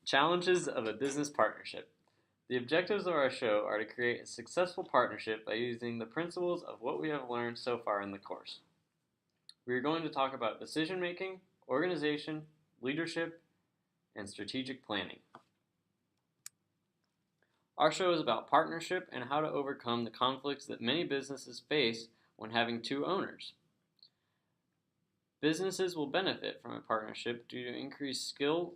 Challenges of a business partnership. The objectives of our show are to create a successful partnership by using the principles of what we have learned so far in the course. We are going to talk about decision making, organization, leadership, and strategic planning. Our show is about partnership and how to overcome the conflicts that many businesses face when having two owners. Businesses will benefit from a partnership due to increased skill,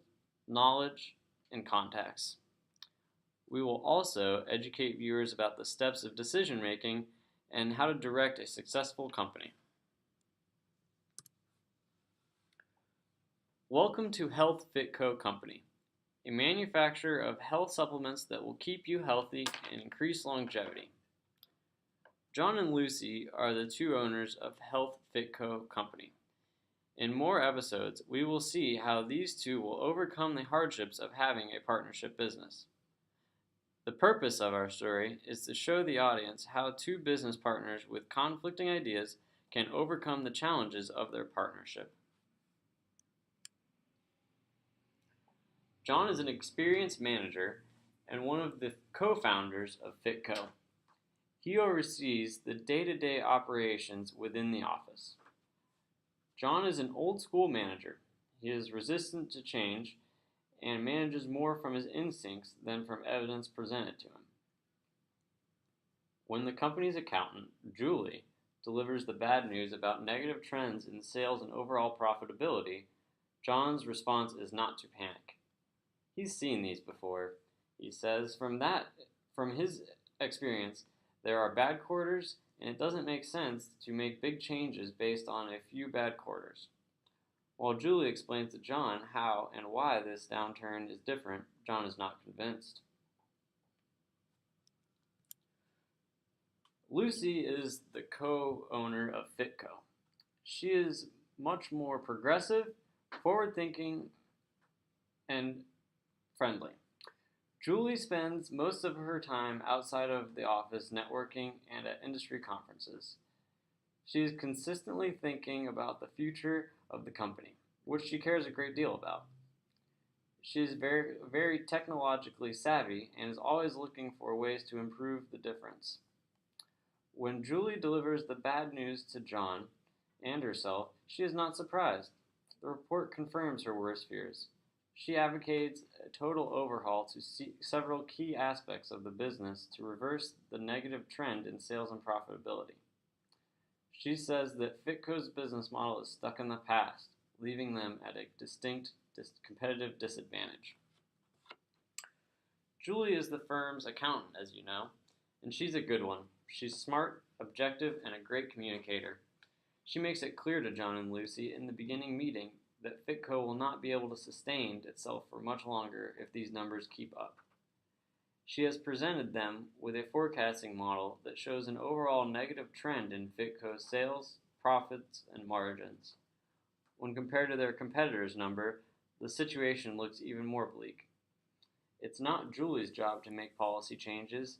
knowledge, and contacts. We will also educate viewers about the steps of decision making and how to direct a successful company. Welcome to Health Fit Co. Company, a manufacturer of health supplements that will keep you healthy and increase longevity. John and Lucy are the two owners of Health Fit Co. Company. In more episodes, we will see how these two will overcome the hardships of having a partnership business. The purpose of our story is to show the audience how two business partners with conflicting ideas can overcome the challenges of their partnership. John is an experienced manager and one of the co-founders of FitCo. He oversees the day-to-day operations within the office. John is an old-school manager. He is resistant to change and manages more from his instincts than from evidence presented to him. When the company's accountant, Julie, delivers the bad news about negative trends in sales and overall profitability, John's response is not to panic. He's seen these before. He says from his experience, there are bad quarters, and it doesn't make sense to make big changes based on a few bad quarters. While Julie explains to John how and why this downturn is different, John is not convinced. Lucy is the co-owner of FitCo. She is much more progressive, forward-thinking, and friendly. Julie spends most of her time outside of the office networking and at industry conferences. She is consistently thinking about the future of the company, which she cares a great deal about. She is very technologically savvy and is always looking for ways to improve the difference. When Julie delivers the bad news to John and herself, she is not surprised. The report confirms her worst fears. She advocates a total overhaul to several key aspects of the business to reverse the negative trend in sales and profitability. She says that FitCo's business model is stuck in the past, leaving them at a distinct competitive disadvantage. Julie is the firm's accountant, as you know, and she's a good one. She's smart, objective, and a great communicator. She makes it clear to John and Lucy in the beginning meeting that FitCo will not be able to sustain itself for much longer if these numbers keep up. She has presented them with a forecasting model that shows an overall negative trend in FitCo's sales, profits, and margins. When compared to their competitors' number, the situation looks even more bleak. It's not Julie's job to make policy changes,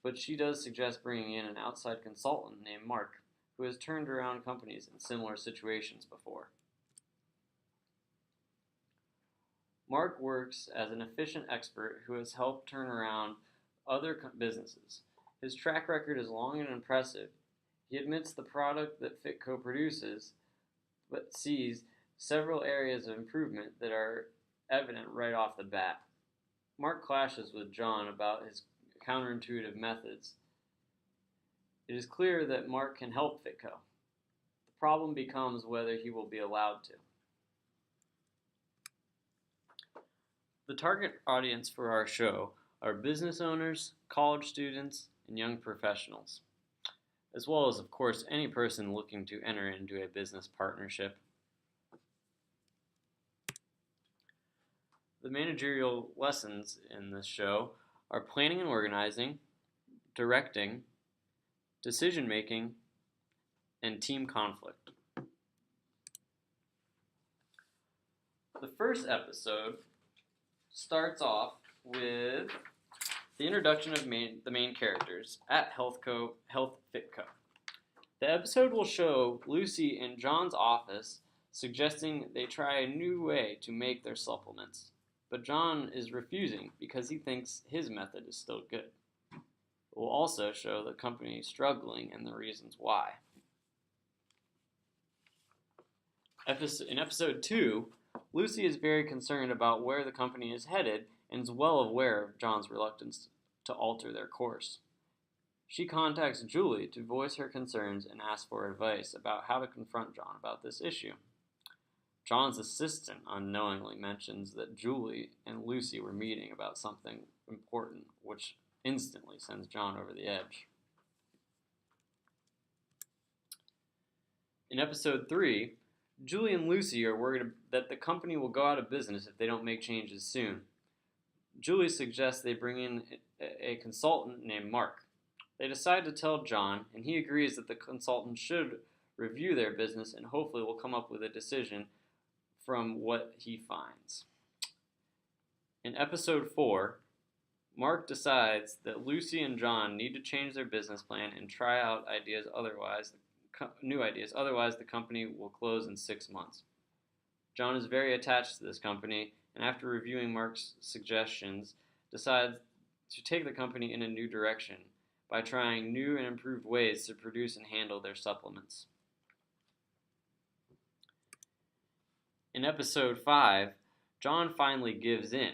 but she does suggest bringing in an outside consultant named Mark, who has turned around companies in similar situations before. Mark works as an efficient expert who has helped turn around other businesses. His track record is long and impressive. He admits the product that FitCo produces, but sees several areas of improvement that are evident right off the bat. Mark clashes with John about his counterintuitive methods. It is clear that Mark can help FitCo. The problem becomes whether he will be allowed to. The target audience for our show are business owners, college students, and young professionals, as well as, of course, any person looking to enter into a business partnership. The managerial lessons in this show are planning and organizing, directing, decision making, and team conflict. The first episode starts off with the introduction of the main characters at Health Fit Co. The episode will show Lucy in John's office suggesting they try a new way to make their supplements. but John is refusing because he thinks his method is still good. It will also show the company struggling and the reasons why. In episode 2, Lucy is very concerned about where the company is headed and is well aware of John's reluctance to alter their course. She contacts Julie to voice her concerns and ask for advice about how to confront John about this issue. John's assistant unknowingly mentions that Julie and Lucy were meeting about something important, which instantly sends John over the edge. In episode 3, Julie and Lucy are worried that the company will go out of business if they don't make changes soon. Julie suggests they bring in a consultant named Mark. They decide to tell John, and he agrees that the consultant should review their business and hopefully will come up with a decision from what he finds. In episode 4, Mark decides that Lucy and John need to change their business plan and try out new ideas, otherwise the company will close in 6 months. John is very attached to this company, and after reviewing Mark's suggestions, decides to take the company in a new direction by trying new and improved ways to produce and handle their supplements. In episode 5, John finally gives in.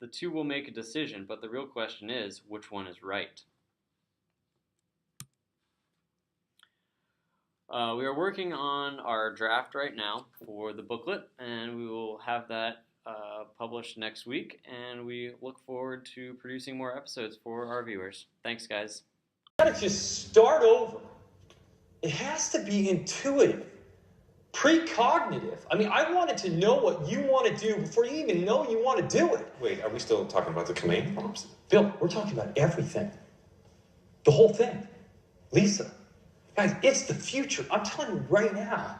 The two will make a decision, but the real question is, which one is right? We are working on our draft right now for the booklet, and we will have that published next week, and we look forward to producing more episodes for our viewers. Thanks, guys. You gotta just start over. It has to be intuitive, precognitive. I mean, I wanted to know what you want to do before you even know you want to do it. Wait, are we still talking about the command prompts? Bill, we're talking about everything. The whole thing. Lisa. Guys, it's the future. I'm telling you right now.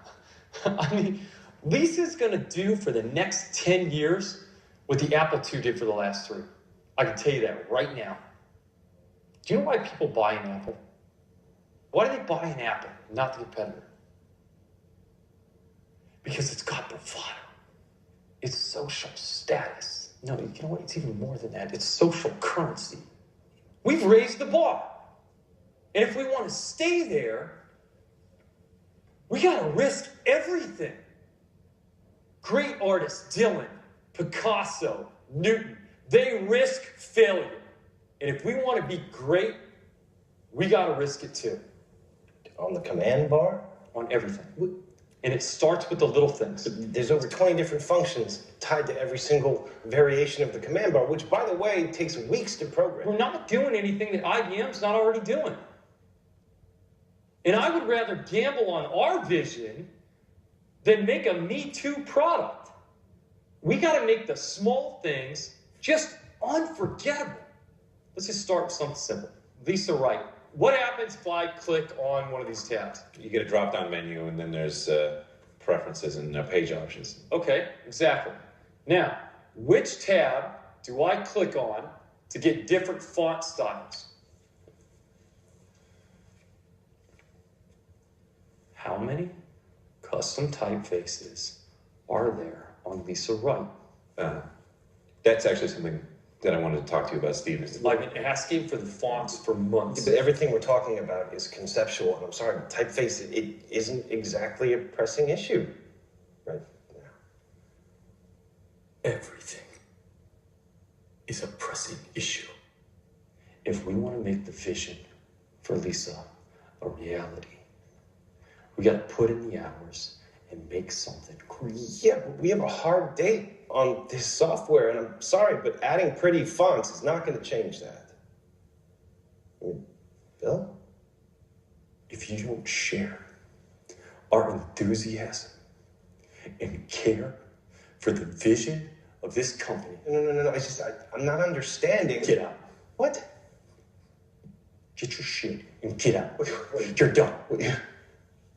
I mean, Lisa's going to do for the next 10 years what the Apple II did for the last 3. I can tell you that right now. Do you know why people buy an Apple? Why do they buy an Apple, not the competitor? Because it's got bravado. It's social status. No, you know what? It's even more than that. It's social currency. We've raised the bar. And if we want to stay there, we got to risk everything. Great artists, Dylan, Picasso, Newton, they risk failure. And if we want to be great, we got to risk it too. On the command bar? On everything. And it starts with the little things. There's over 20 different functions tied to every single variation of the command bar, which, by the way, takes weeks to program. We're not doing anything that IBM's not already doing. And I would rather gamble on our vision than make a Me Too product. We got to make the small things just unforgettable. Let's just start with something simple. Lisa Wright. What happens if I click on one of these tabs? You get a drop-down menu, and then there's preferences and page options. Okay, exactly. Now, which tab do I click on to get different font styles? How many custom typefaces are there on Lisa Wright? That's actually something that I wanted to talk to you about, Steve. I've been asking for the fonts for months. But everything we're talking about is conceptual, and I'm sorry, typeface, it isn't exactly a pressing issue right now. Everything is a pressing issue. If we want to make the vision for Lisa a reality, we got to put in the hours and make something great. Yeah, but we have a hard date on this software, and I'm sorry, but adding pretty fonts is not going to change that. I mean, Bill? If you don't share our enthusiasm and care for the vision of this company... No. I'm not understanding. Get out. What? Get your shit and get out. Wait. You're done.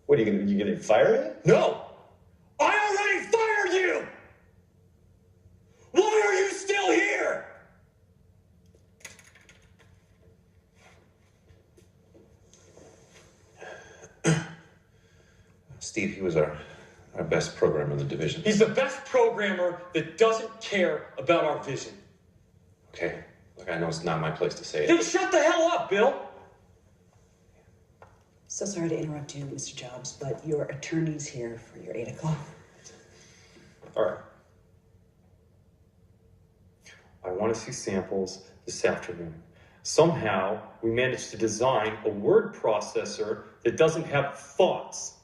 What are you gonna fire me? No! I already fired you! Why are you still here? Steve, he was our Our best programmer in the division. He's the best programmer that doesn't care about our vision. Okay. Look, I know it's not my place to say it. Then shut the hell up, Bill! So sorry to interrupt you, Mr. Jobs, but your attorney's here for your 8 o'clock. All right. I want to see samples this afternoon. Somehow, we managed to design a word processor that doesn't have thoughts.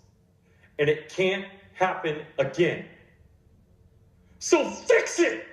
And it can't happen again. So fix it!